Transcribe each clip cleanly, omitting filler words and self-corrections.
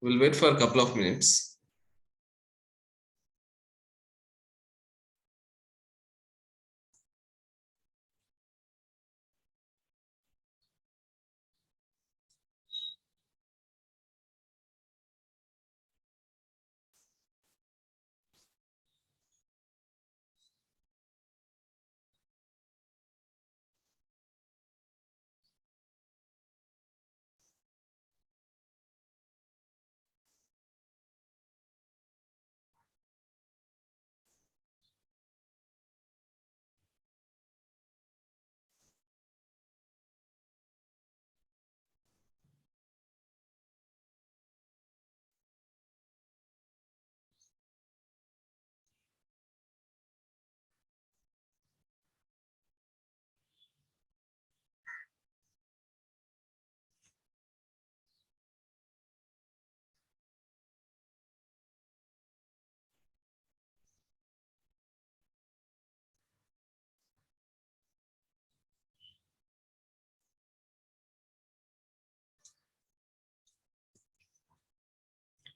We'll wait for a couple of minutes.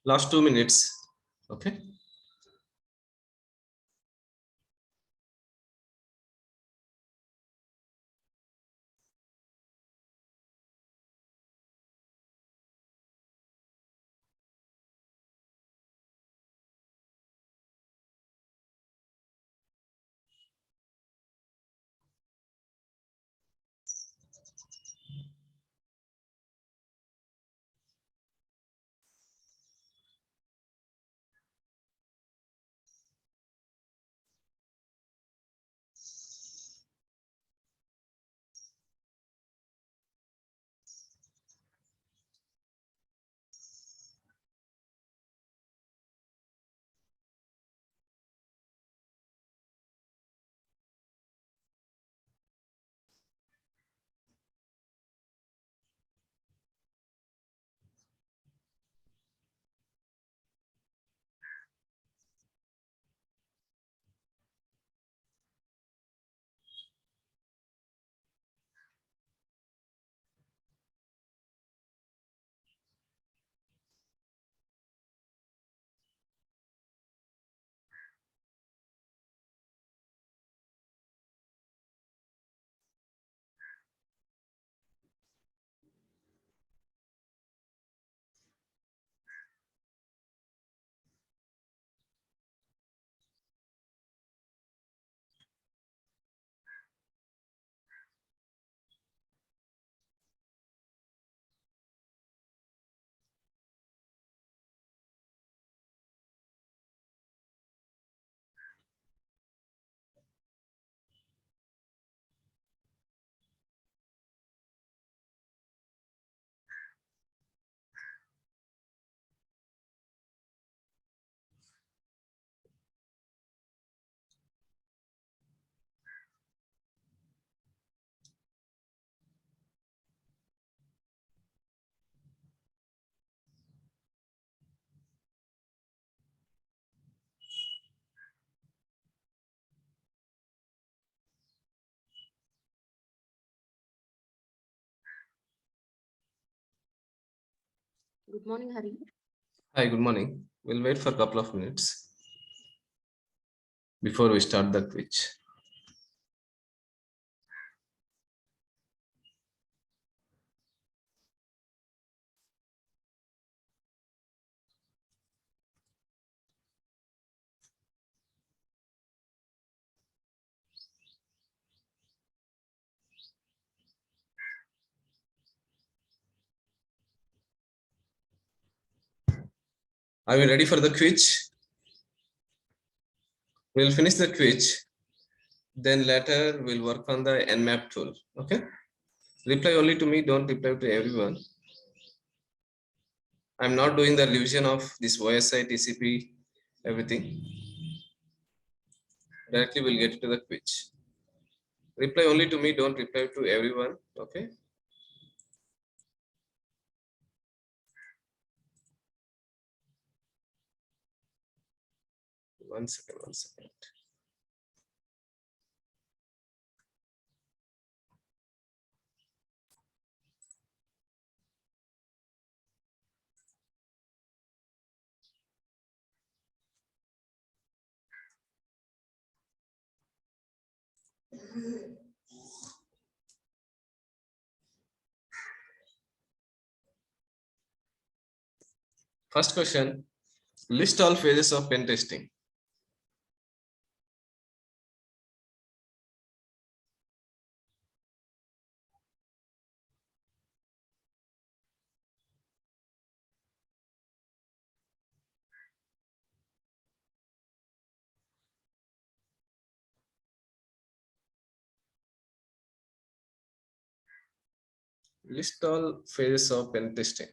Last 2 minutes. Okay. Good morning, Hari. Hi, good morning. We'll wait for a couple of minutes before we start the quiz. Are we ready for the quiz? We'll finish the quiz. Then later we'll work on the Nmap tool. Okay. Reply only to me. Don't reply to everyone. I'm not doing the revision of this OSI, TCP, everything. Directly we'll get to the quiz. Reply only to me. Don't reply to everyone. Okay. One second. One second. First question, list all phases of pen testing. List all phases of pen testing.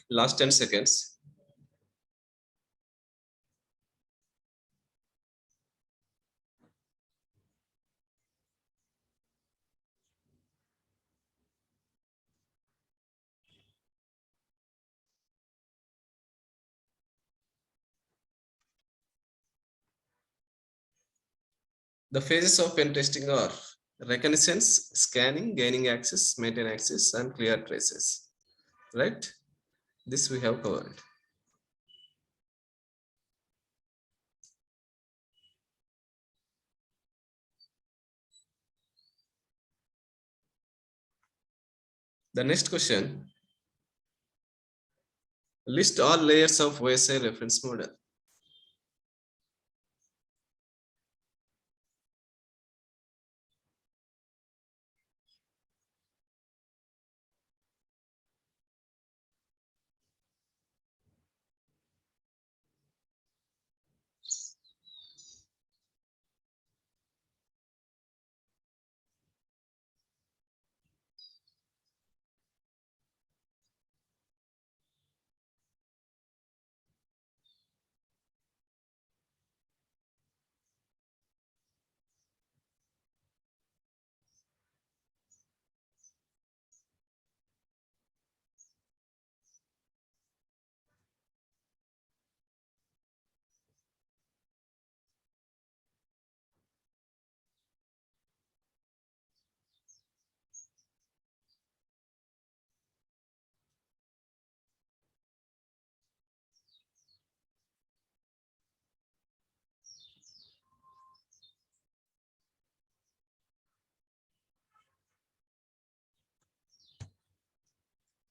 Last 10 seconds. The phases of pen testing are reconnaissance, scanning, gaining access, maintain access, and clear traces. Right? This we have covered. The next question, list all layers of OSI reference model.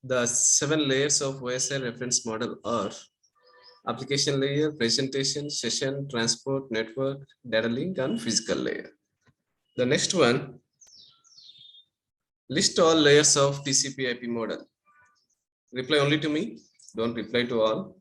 The 7 layers of OSI reference model are application layer, presentation, session, transport, network, data link, and physical layer. The next one, list all layers of TCP IP model. Reply only to me, don't reply to all.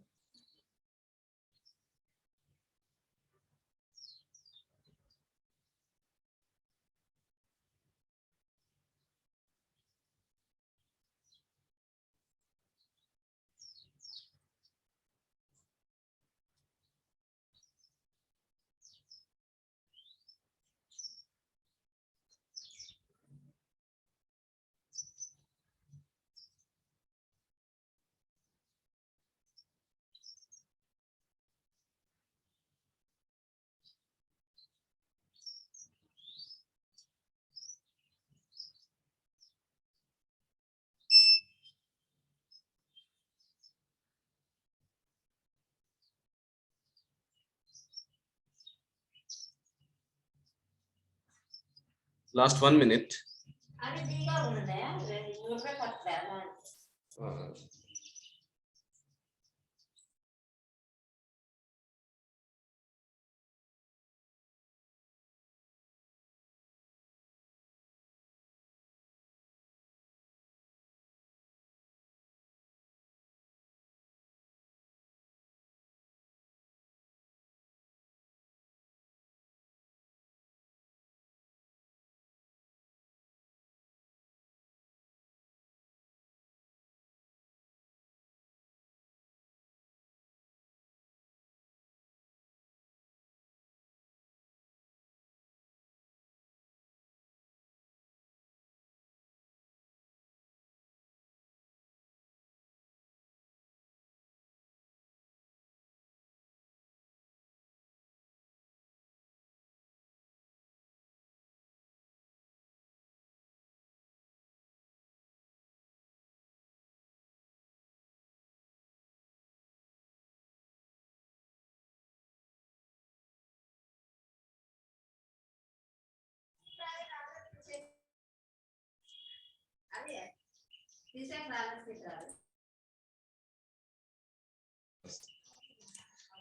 Last 1 minute.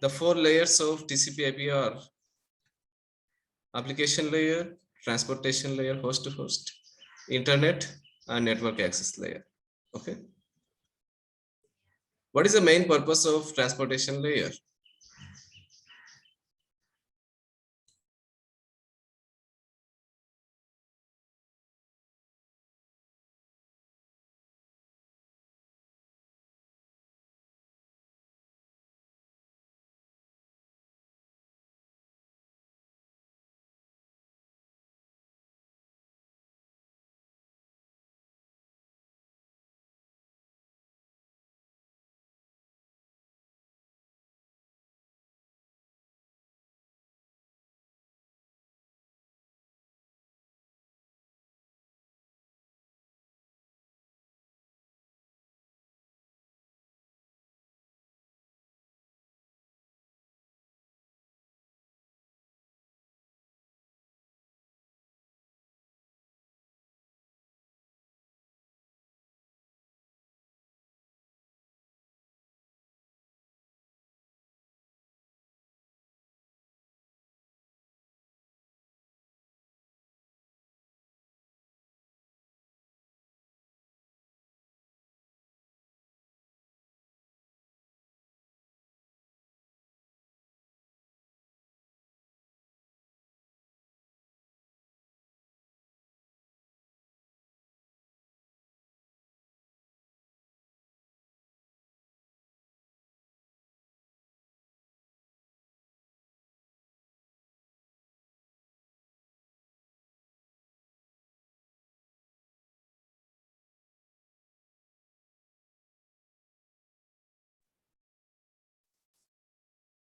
The 4 layers of TCP/IP are application layer, transportation layer, host to host, internet, and network access layer. Okay. What is the main purpose of transportation layer?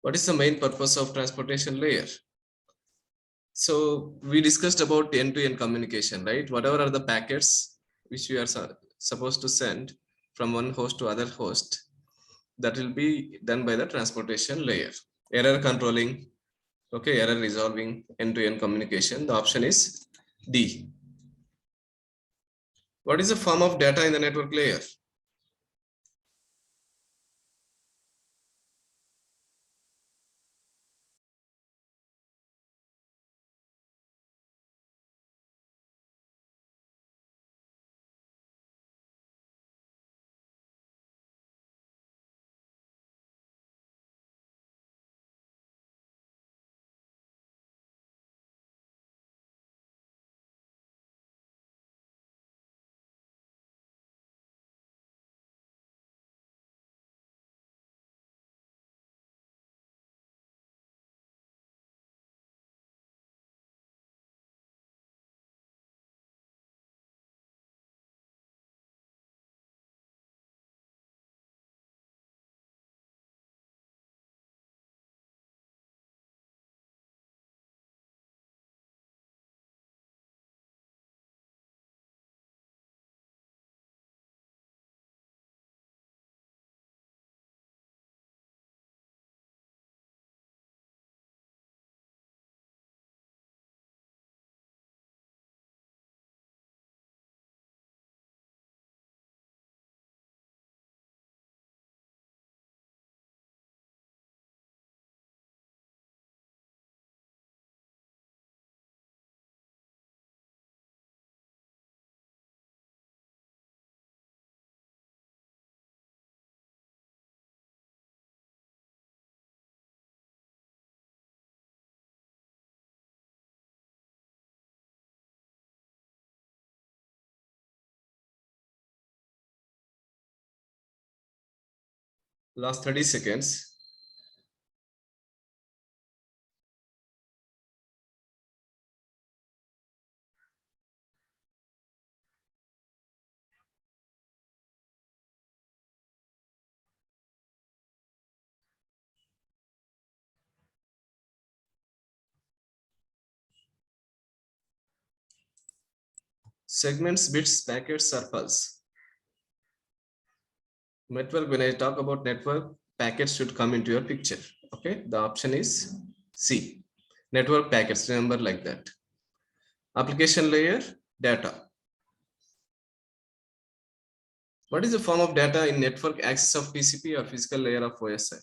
What is the main purpose of transportation layer? So we discussed about end-to-end communication, right? Whatever are the packets which we are supposed to send from one host to other host, that will be done by the transportation layer. Error controlling, okay, error resolving, end-to-end communication. The option is D. What is the form of data in the network layer? Last 30 seconds. Segments, bits, packets, or pulse. Network, when I talk about network, packets should come into your picture. Okay, the option is C. Network packets, remember like that. Application layer, data. What is the form of data in network access of TCP or physical layer of OSI?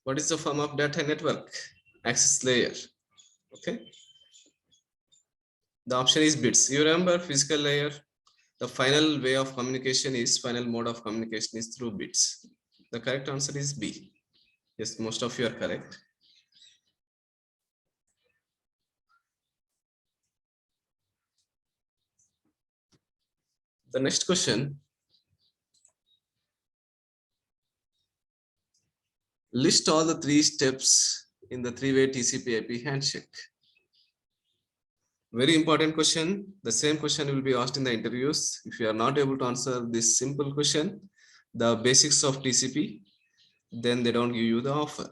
What is the form of data network access layer? Okay, the option is bits. You remember physical layer, the final way of communication is, final mode of communication is through bits. The correct answer is B. Yes, most of you are correct. The next question, list all the 3 steps in the 3-way TCP IP handshake. Very important question. The same question will be asked in the interviews. If you are not able to answer this simple question, the basics of TCP, then they don't give you the offer.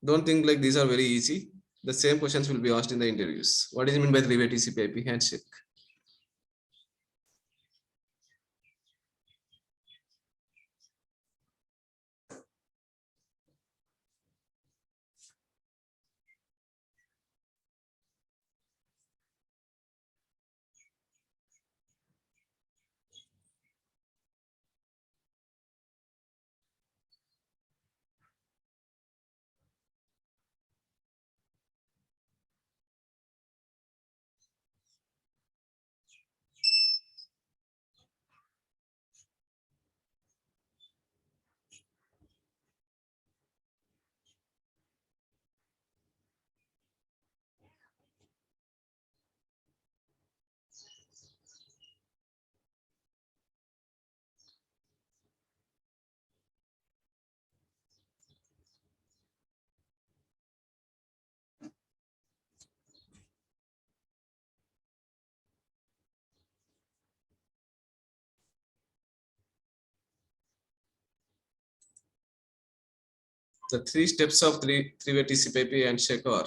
Don't think like these are very easy. The same questions will be asked in the interviews. What is it mean by 3-way TCP IP handshake? The 3 steps of 3-way TCP IP handshake are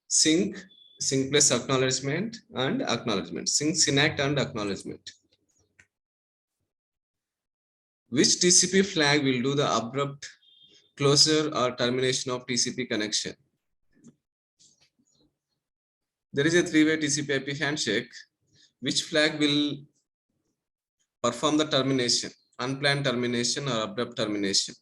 sync, sync plus acknowledgement, and acknowledgement. Sync, synact, and acknowledgement. Which TCP flag will do the abrupt closure or termination of TCP connection? There is a 3-way TCP IP handshake. Which flag will perform the termination, unplanned termination or abrupt termination?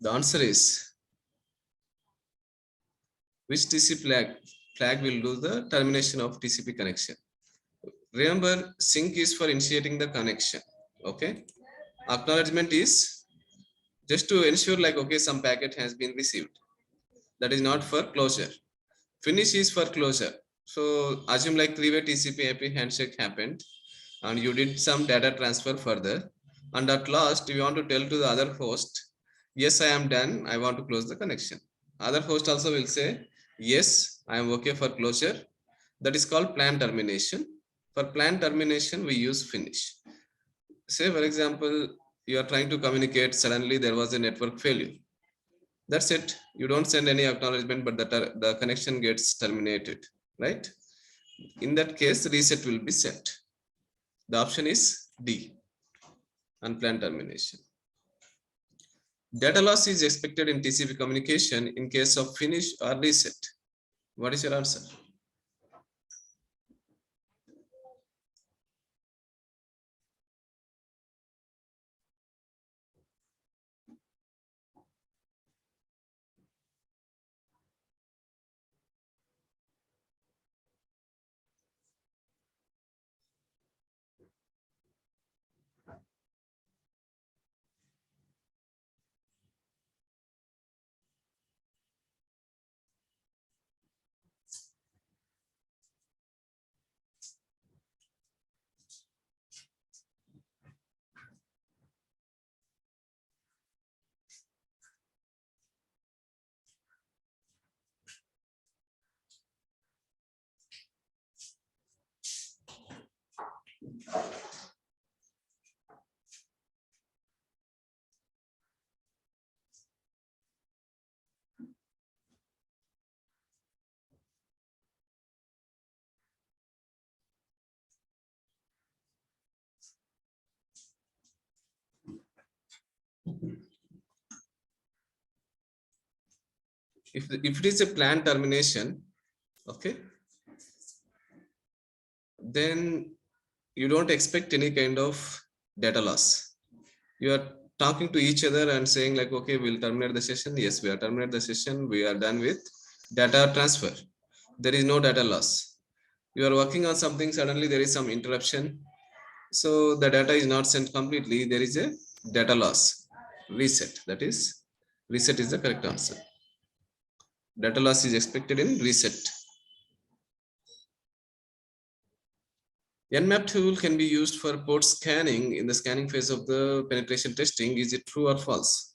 The answer is which flag will do the termination of TCP connection. Remember, sync is for initiating the connection. Okay. Acknowledgement is just to ensure like, okay, some packet has been received. That is not for closure. Finish is for closure. So assume like three-way TCP IP handshake happened and you did some data transfer further. And at last, you want to tell to the other host, yes, I am done. I want to close the connection. Other host also will say, yes, I am okay for closure. That is called plan termination. For plan termination, we use finish. Say, for example, you are trying to communicate, suddenly there was a network failure. That's it. You don't send any acknowledgement, but the connection gets terminated, right? In that case, reset will be set. The option is D, unplanned termination. Data loss is expected in TCP communication in case of finish or reset. What is your answer? If it is a planned termination, okay, then you don't expect any kind of data loss. You are talking to each other and saying like, okay, we'll terminate the session. Yes, we are terminate the session. We are done with data transfer. There is no data loss. You are working on something, suddenly there is some interruption. So the data is not sent completely. There is a data loss. Reset. That is, reset is the correct answer. Data loss is expected in reset. Nmap tool can be used for port scanning in the scanning phase of the penetration testing. Is it true or false?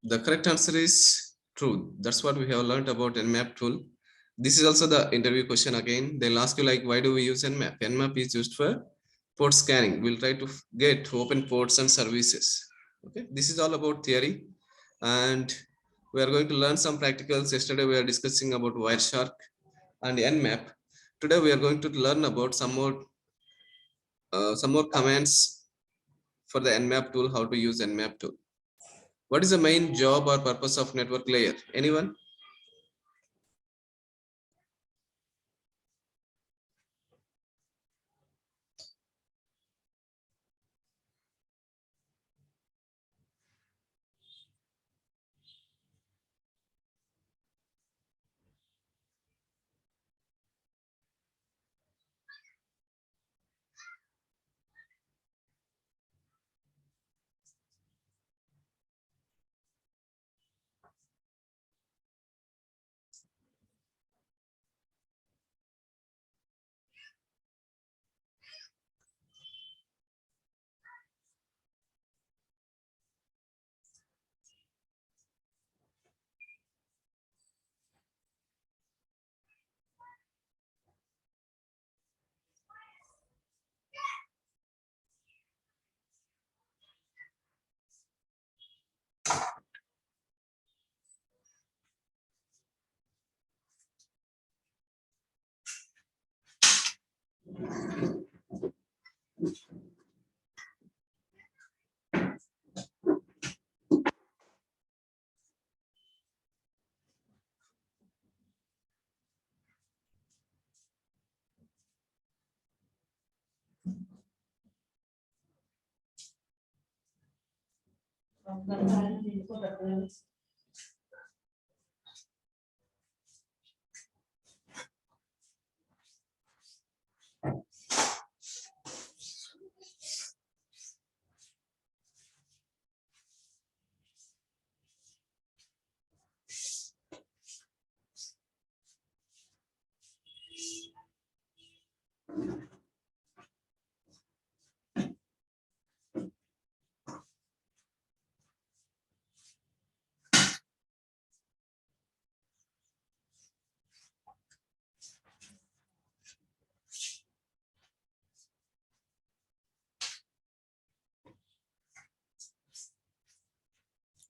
The correct answer is true. That's what we have learned about Nmap tool. This is also the interview question again. They'll ask you like, why do we use Nmap? Nmap is used for port scanning. We'll try to get open ports and services. Okay, this is all about theory, and we are going to learn some practicals. Yesterday we are discussing about Wireshark and Nmap. Today we are going to learn about some more commands for the Nmap tool. How to use Nmap tool. What is the main job or purpose of network layer? Anyone?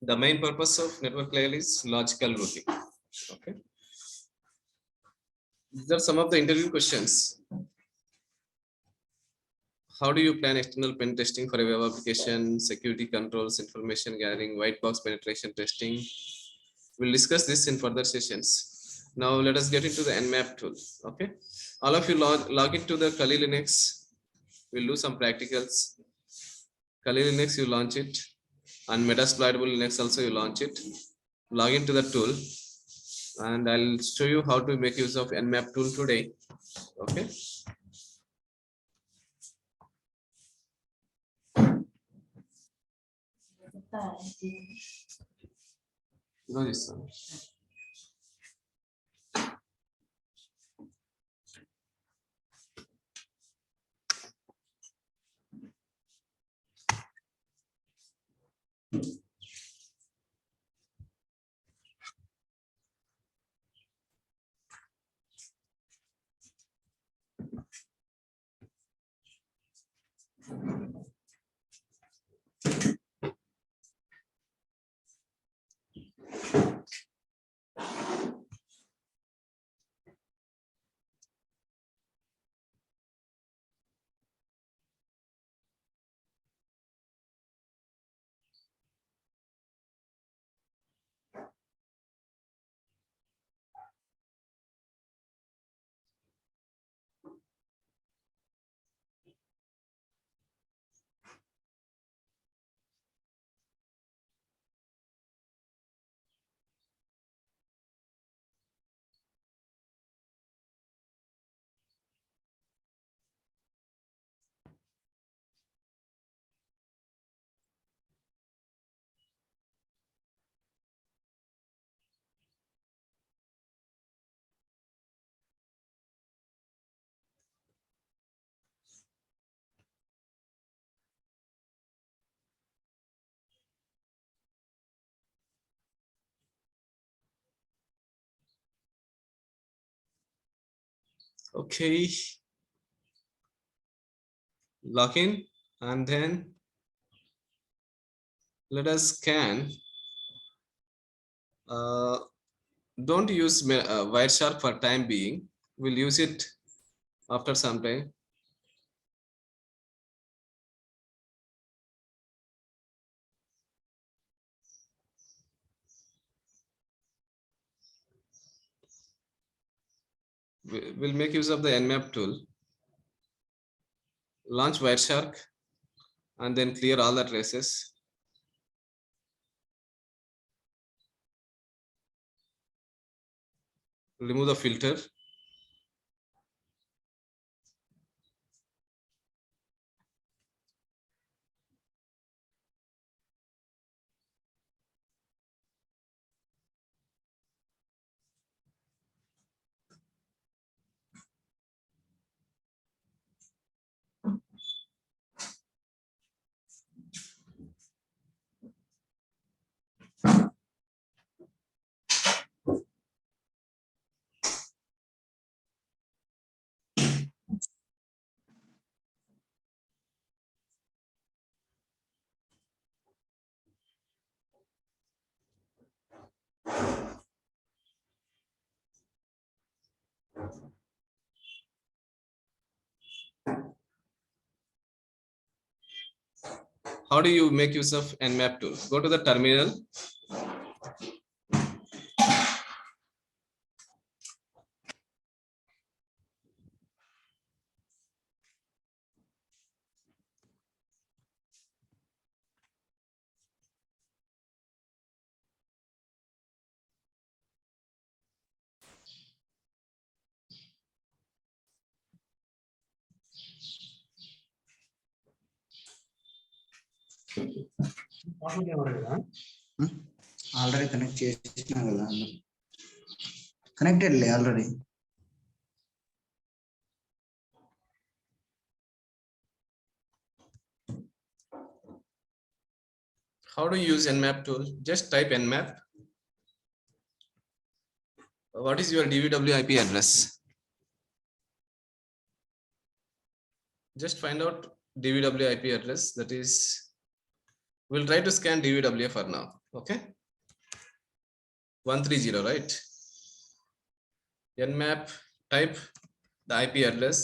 The main purpose of network layer is logical routing. Okay. These are some of the interview questions. How do you plan external pen testing for a web application, security controls, information gathering, white box penetration testing? We'll discuss this in further sessions. Now let us get into the Nmap tool. Okay. All of you log into the Kali Linux. We'll do some practicals. Kali Linux, you launch it. And Metasploitable Linux also you launch it. Log into the tool. And I'll show you how to make use of Nmap tool today. Okay. No, yes, sir. Okay. Log in and then let us scan. Don't use Wireshark for time being. We'll use it after some time. We'll make use of the Nmap tool. Launch Wireshark and then clear all the traces. Remove the filter. how do you make use of Nmap tool? Go to the terminal. Already connect చేసినా కదా connected లే already How do you use Nmap tool? Just type Nmap. What is your DVW IP address? Just find out DVW IP address. That is, we'll try to scan DVW for now. Okay, 130, right? Nmap, type the IP address.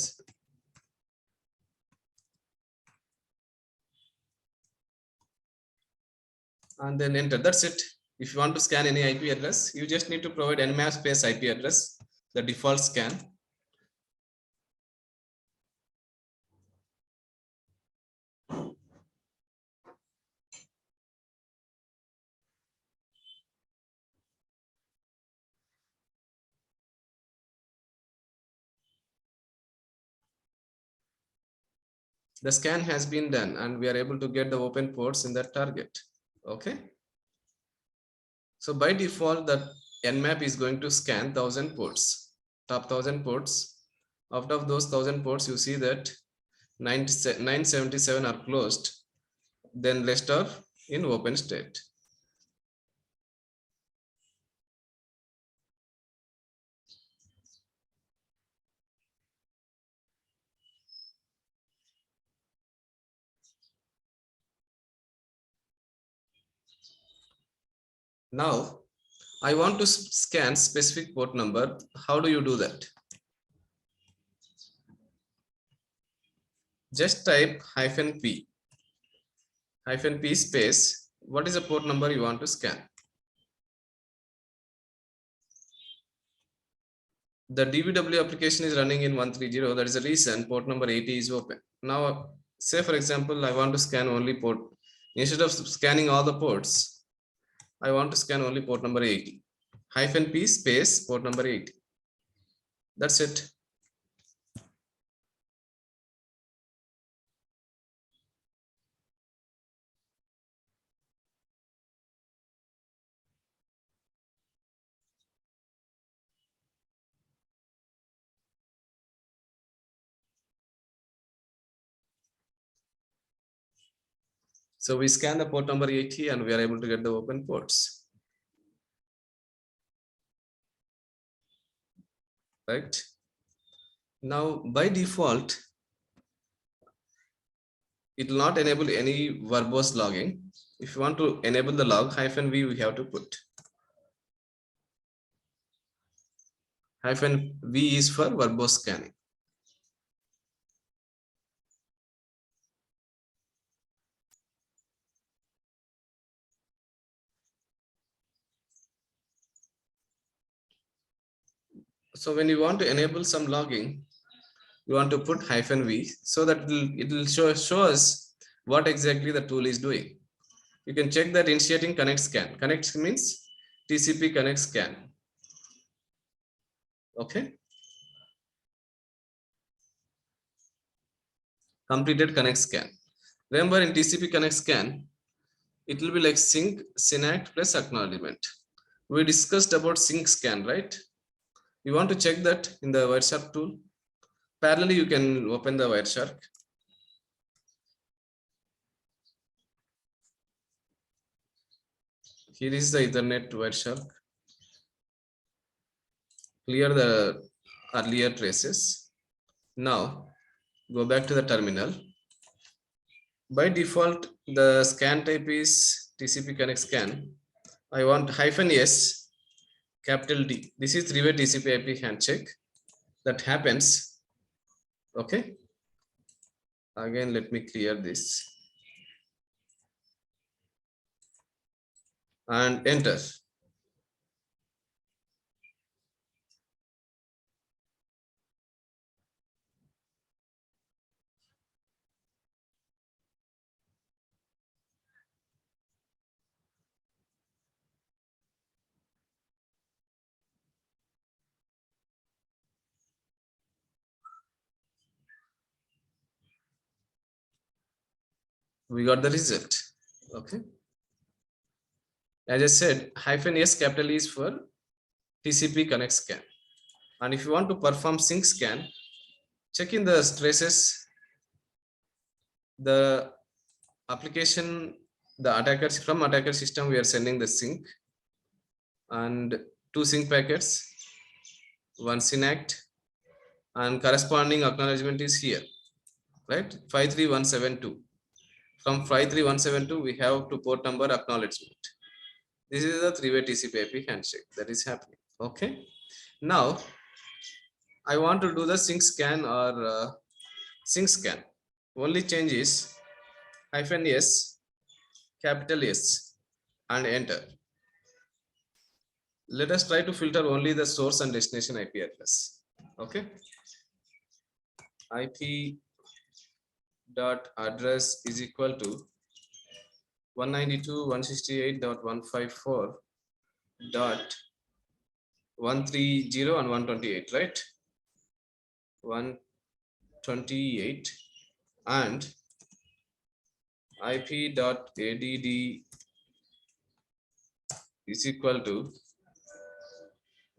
And then enter. That's it. If you want to scan any IP address, you just need to provide Nmap space IP address, the default scan. The scan has been done and we are able to get the open ports in that target. Okay. So by default, the Nmap is going to scan 1000 ports, top 1000 ports. Out of those 1000 ports, you see that 977 are closed, then rest are in open state. Now, I want to scan specific port number. How do you do that? Just type -p space. What is the port number you want to scan? The DVW application is running in 130. That is the reason port number 80 is open. Now, say for example, I want to scan only port. Instead of scanning all the ports, I want to scan only port number 80. -p space port number 80. That's it. So we scan the port number 80 and we are able to get the open ports. Right? Now, by default, it will not enable any verbose logging. If you want to enable the log, -v we have to put. -v is for verbose scanning. So when you want to enable some logging, you want to put -v so that it will show us what exactly the tool is doing. You can check that initiating connect scan. Connect means TCP connect scan. Okay. Completed connect scan. Remember, in TCP connect scan, it will be like sync, synact plus acknowledgement. We discussed about sync scan, right? You want to check that in the Wireshark tool. Parallelly, you can open the Wireshark. Here is the Ethernet Wireshark. Clear the earlier traces. Now, go back to the terminal. By default, the scan type is TCP connect scan. I want -s capital D. This is three-way TCP IP handshake that happens. Okay. Again, let me clear this. and enter. We got the result. Okay. As I said, -s capital E is for TCP connect scan. And if you want to perform sync scan, check in the traces, the application, the attackers from attacker system, we are sending the sync and two sync packets, one synact, and corresponding acknowledgement is here, right? 53172. From 53172, we have to port number acknowledgement. This is the three-way TCP IP handshake that is happening. Okay. Now I want to do the sync scan or sync scan. Only change is -s, capital S, and enter. Let us try to filter only the source and destination IP address. Okay. IP dot address is equal to 192.168.154.130 and 128, right? 128 and IP dot add is equal to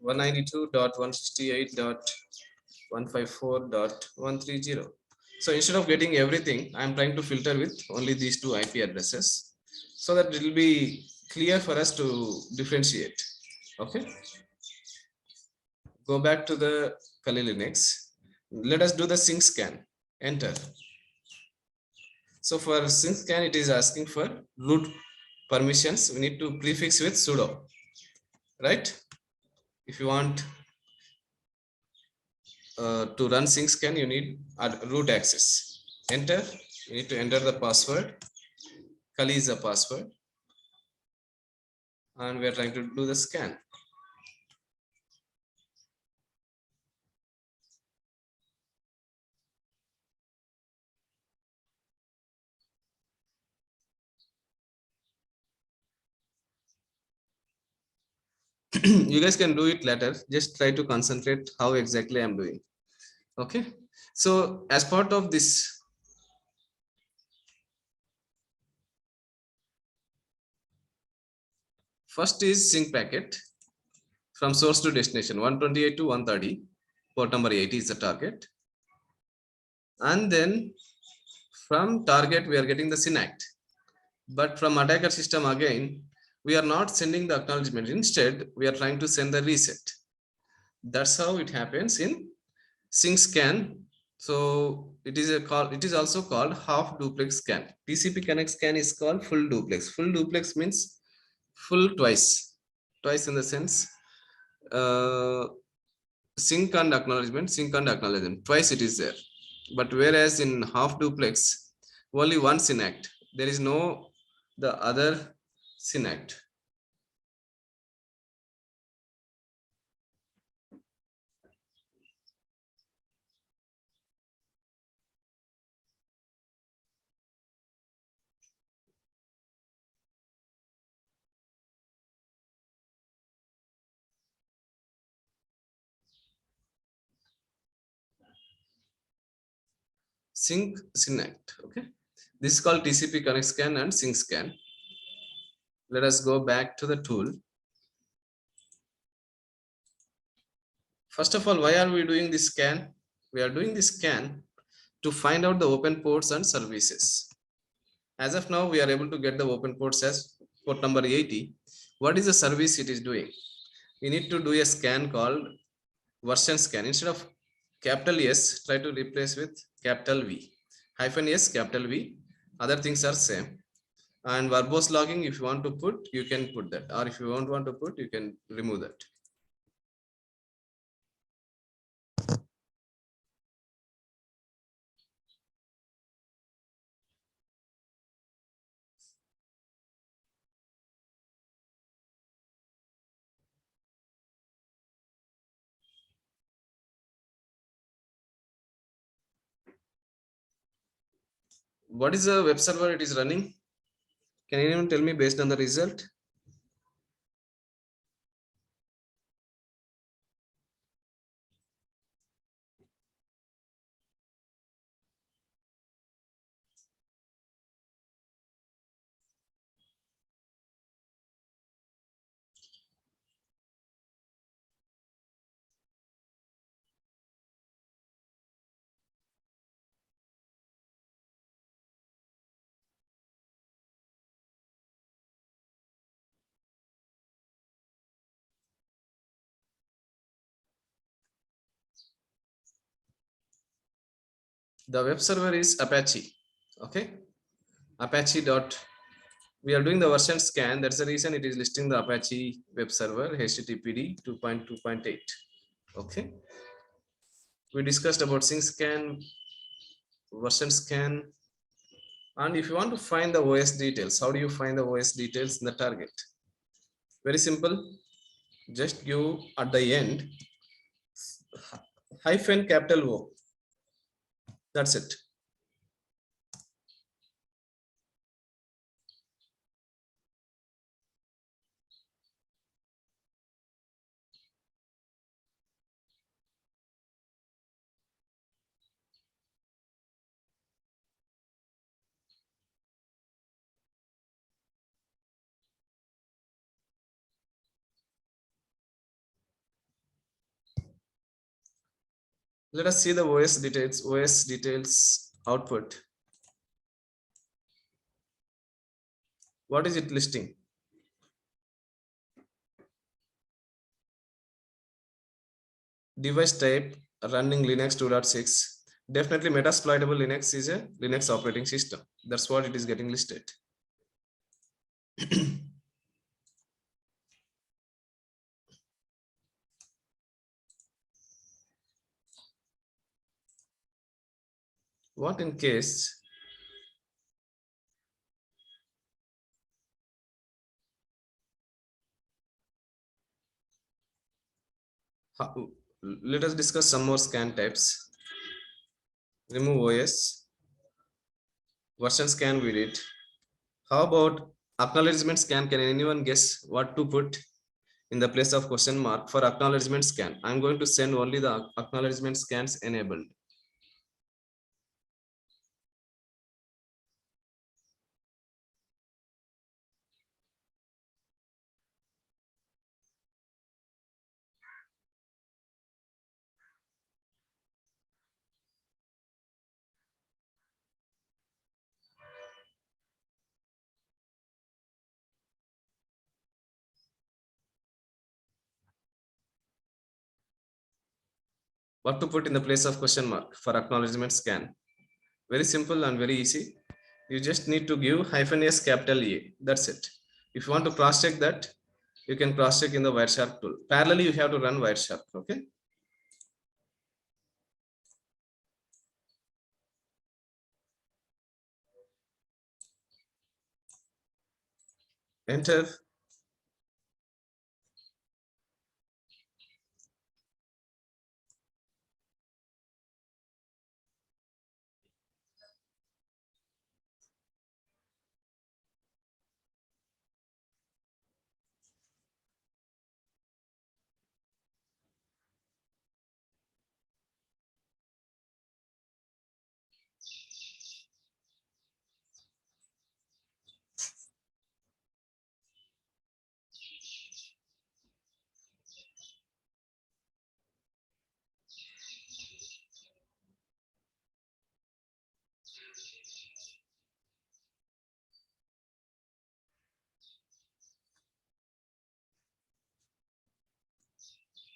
192.168.154.130. So instead of getting everything, I'm trying to filter with only these two IP addresses so that it will be clear for us to differentiate. Okay. Go back to the Kali Linux. Let us do the sync scan. Enter. So for sync scan, it is asking for root permissions. We need to prefix with sudo, right? If you want to run sync scan, you need root access. Enter. You need to enter the password. Kali is the password, and we are trying to do the scan. You guys can do it later. Just try to concentrate how exactly I'm doing. Okay. So as part of this, first is sync packet from source to destination 128 to 130. Port number 80 is the target. And then from target, we are getting the synact. But from attacker system again, we are not sending the acknowledgement. Instead, we are trying to send the reset. That's how it happens in sync scan. So it is a call. It is also called half duplex scan. TCP connect scan is called full duplex. Full duplex means full twice. Twice in the sense sync and acknowledgement. Twice it is there. But whereas in half duplex, only one synact. There is no the other synact. Sync synact. Okay. This is called TCP connect scan and sync scan. Let us go back to the tool. First of all, why are we doing this scan? We are doing this scan to find out the open ports and services. As of now, we are able to get the open ports as port number 80. What is the service it is doing? We need to do a scan called version scan. Instead of capital S, try to replace with capital V. -S, capital V. Other things are same. And verbose logging, if you want to put, you can put that. Or if you don't want to put, you can remove that. What is the web server it is running? Can anyone tell me based on the result? The web server is Apache. Okay, Apache dot. We are doing the version scan. That's the reason it is listing the Apache web server HTTPD 2.2.8. Okay, we discussed about sync scan, version scan, and if you want to find the OS details, how do you find the OS details in the target? Very simple. Just give at the end hyphen capital O. That's it. Let us see the OS details. OS details output. What is it listing? Device type running Linux 2.6. Definitely Metasploitable Linux is a Linux operating system. That's what it is getting listed. What in case let us discuss some more scan types. Remove OS, version scan we did. How about acknowledgement scan? Can anyone guess what to put in the place of question mark for acknowledgement scan? I'm going to send only the acknowledgement scans enabled. What to put in the place of question mark for acknowledgement scan? Very simple and very easy. You just need to give hyphen s capital A. That's it. If you want to cross check that, you can cross check in the Wireshark tool. Parallelly, you have to run Wireshark. Okay. Enter.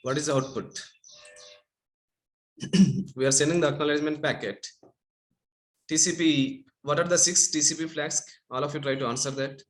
What is the output? We are sending the acknowledgement packet. TCP. What are the 6 TCP flags? All of you try to answer that.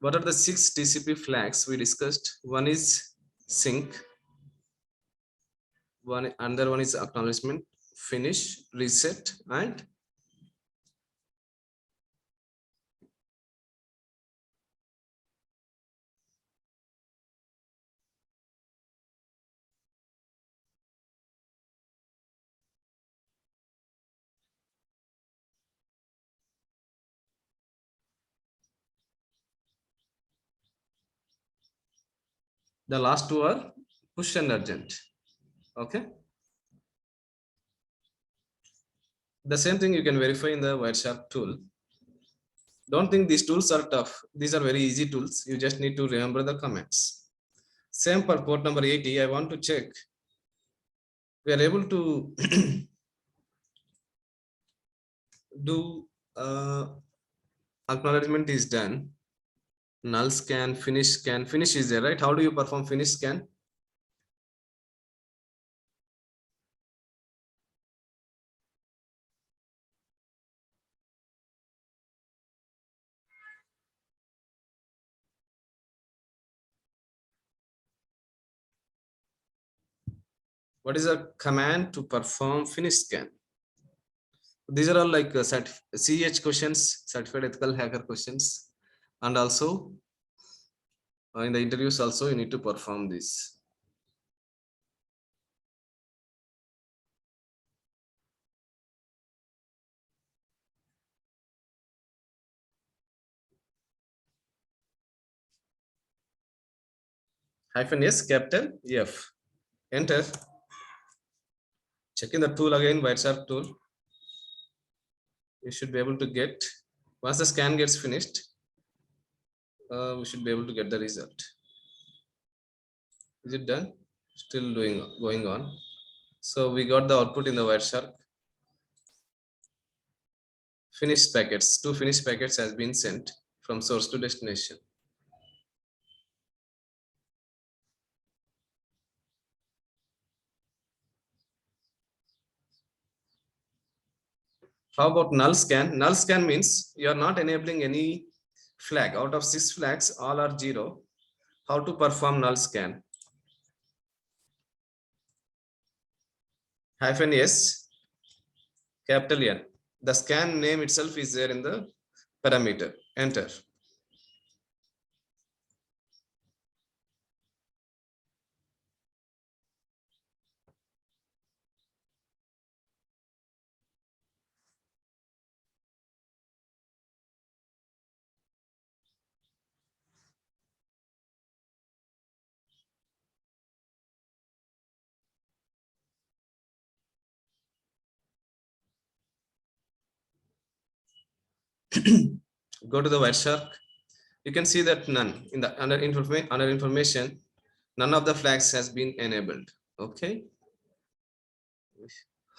What are the 6 TCP flags we discussed? One is sync, another one is acknowledgement, finish, reset, and the last two are push and urgent. Okay. The same thing you can verify in the Wireshark tool. Don't think these tools are tough. These are very easy tools. You just need to remember the comments. Same for port number 80. I want to check. We are able to do acknowledgement is done. Null scan, finish scan. Finish is there, right? How do you perform finish scan? What is a command to perform finish scan? These are all like CH questions, certified ethical hacker questions, and also in the interviews also you need to perform this. Hyphen S, capital F. Enter. Check in the tool again, Wireshark tool. You should be able to get, once the scan gets finished, we should be able to get the result. Is it done? Still going on. So we got the output in the Wireshark. Finished packets, 2 finished packets has been sent from source to destination. How about null scan? Null scan means you are not enabling any flag. Out of 6 flags, all are 0. How to perform null scan? Hyphen S, capital N. The scan name itself is there in the parameter. Enter. Go to the Wireshark. You can see that none in the under information, none of the flags has been enabled. Okay.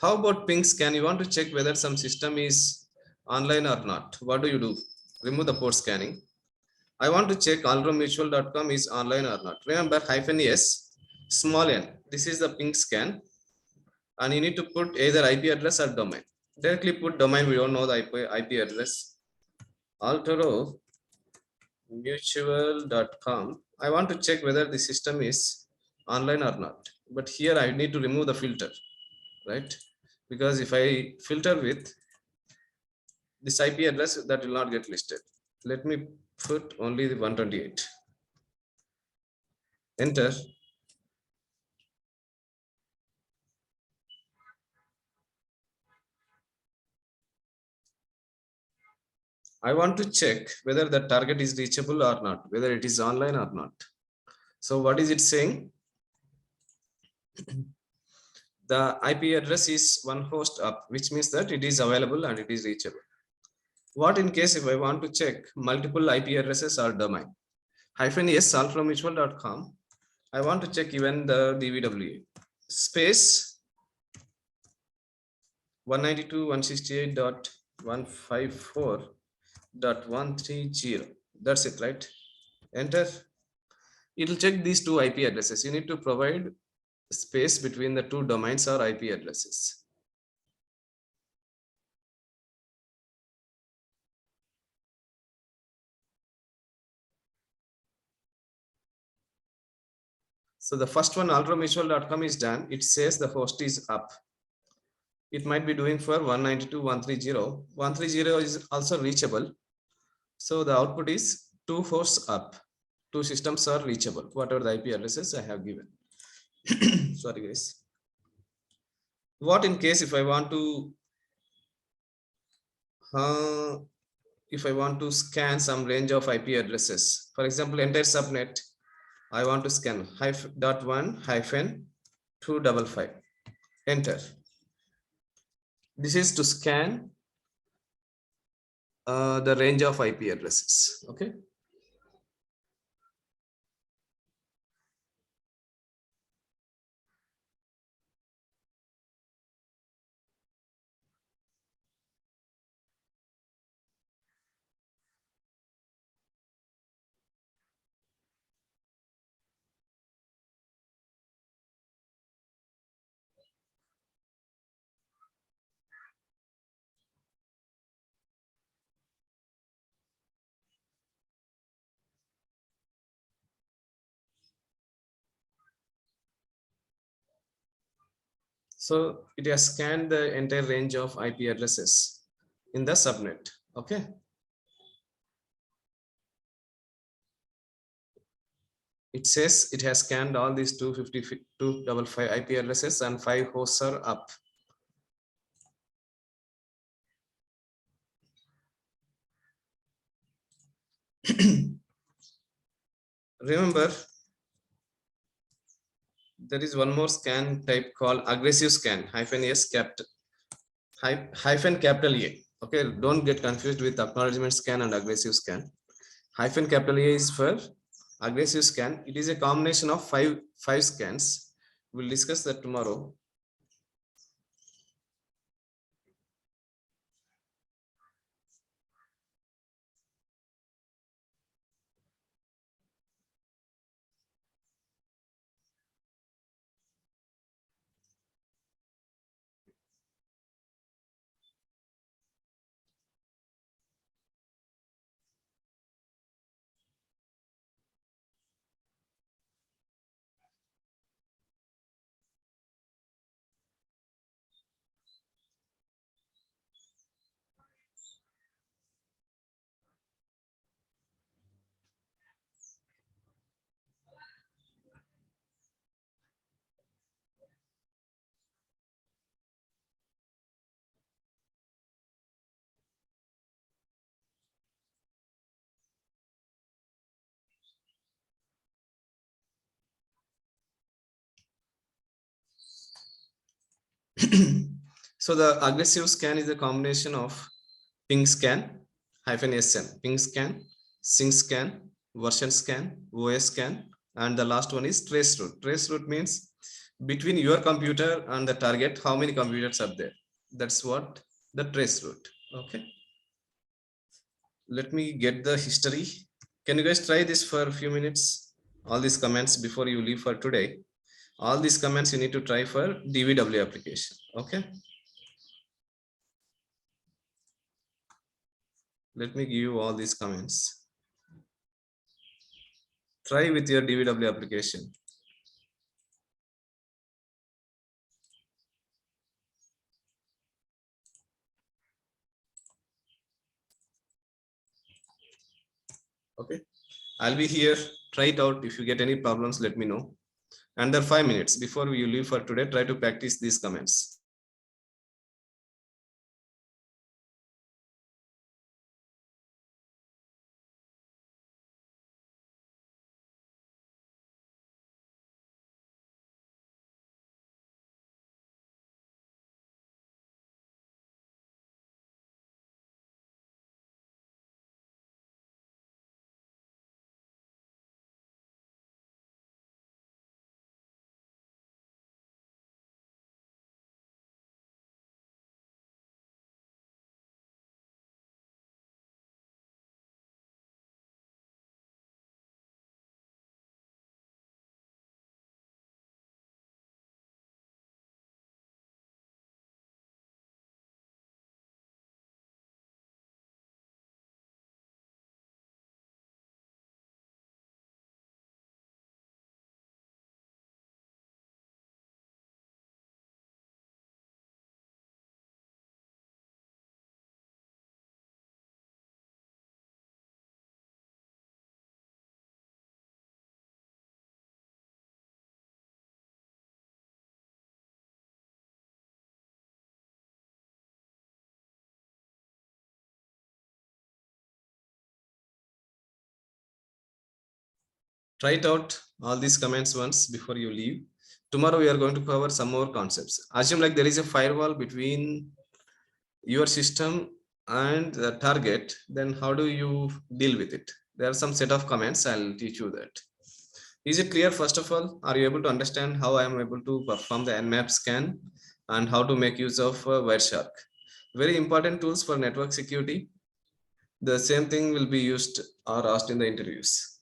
How about ping scan? You want to check whether some system is online or not. What do? Remove the port scanning. I want to check allroommutual.com is online or not. Remember hyphen S, small n. This is the ping scan. And you need to put either IP address or domain. Directly put domain, we don't know the IP address. Allroommutual.com. I want to check whether the system is online or not. But here I need to remove the filter, right? Because if I filter with this IP address, that will not get listed. Let me put only the 128. Enter. I want to check whether the target is reachable or not, whether it is online or not. So what is it saying? The IP address is one host up, which means that it is available and it is reachable. What in case if I want to check multiple IP addresses or domain? Hyphen S, allfrommutual.com. I want to check even the DVW space 192.168.154.130. That's it, right? Enter. It will check these 2 IP addresses. You need to provide space between the 2 domains or IP addresses. So the first one, ultramutual.com is done. It says the host is up. It might be doing for 192.130. 130 is also reachable. So the output is two hosts up. Two systems are reachable, whatever the IP addresses I have given. Sorry, guys. What in case if I want to scan some range of IP addresses, for example, entire subnet, I want to scan -1-255. Enter. This is to scan the range of IP addresses. Okay. So it has scanned the entire range of IP addresses in the subnet. Okay. It says it has scanned all these 255 IP addresses and 5 hosts are up. Remember, there is one more scan type called aggressive scan, -s capital capital A. Okay, don't get confused with acknowledgement scan and aggressive scan. Capital A is for aggressive scan. It is a combination of five scans. We'll discuss that tomorrow. So the aggressive scan is a combination of ping scan -sn, ping scan, sync scan, version scan, OS scan, and the last one is trace route. Trace route means between your computer and the target, how many computers are there. That's what the trace route. Okay. Let me get the history. Can you guys try this for a few minutes? All these comments before you leave for today. All these comments you need to try for DVW application. Okay. Let me give you all these comments. Try with your DVW application. Okay. I'll be here. Try it out. If you get any problems, let me know. Under 5 minutes before you leave for today, try to practice these comments. Try it out all these comments once before you leave. Tomorrow we are going to cover some more concepts. Assume like there is a firewall between your system and the target, then how do you deal with it? There are some set of comments, I'll teach you that. Is it clear? First of all, are you able to understand how I am able to perform the Nmap scan and how to make use of Wireshark? Very important tools for network security. The same thing will be used or asked in the interviews.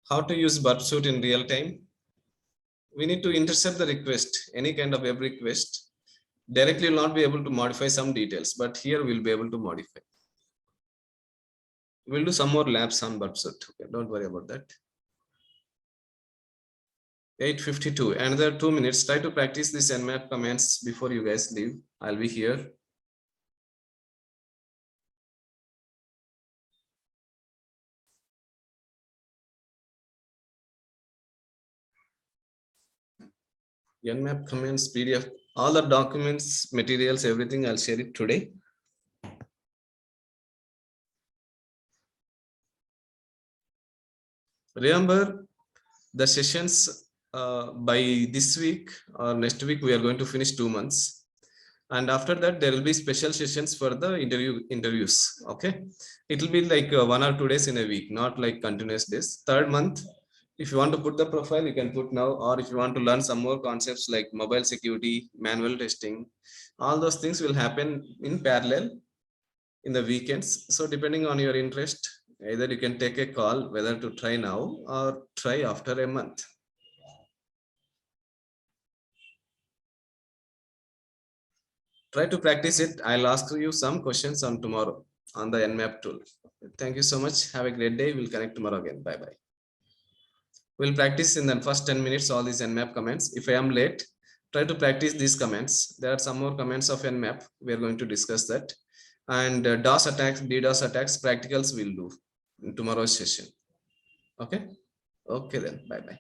How to use burp suite in real time? We need to intercept the request, any kind of web request. Directly will not be able to modify some details, but here we'll be able to modify. We'll do some more labs on burp suite. Okay, don't worry about that. 8:52, another 2 minutes. Try to practice this Nmap commands before you guys leave. I'll be here. Nmap commands, PDF, all the documents, materials, everything, I'll share it today. Remember the sessions by this week or next week, we are going to finish 2 months. And after that, there will be special sessions for the interviews. Okay. It will be like 1 or 2 days in a week, not like continuous days. Third month, if you want to put the profile, you can put now, or if you want to learn some more concepts like mobile security, manual testing, all those things will happen in parallel in the weekends. So depending on your interest, either you can take a call whether to try now or try after a month. Try to practice it. I'll ask you some questions on tomorrow on the Nmap tool. Thank you so much. Have a great day. We'll connect tomorrow again. Bye bye. We'll practice in the first 10 minutes all these Nmap comments. If I am late, try to practice these comments. There are some more comments of Nmap. We are going to discuss that. And DOS attacks, DDoS attacks, practicals we'll do in tomorrow's session. Okay. Okay then. Bye bye.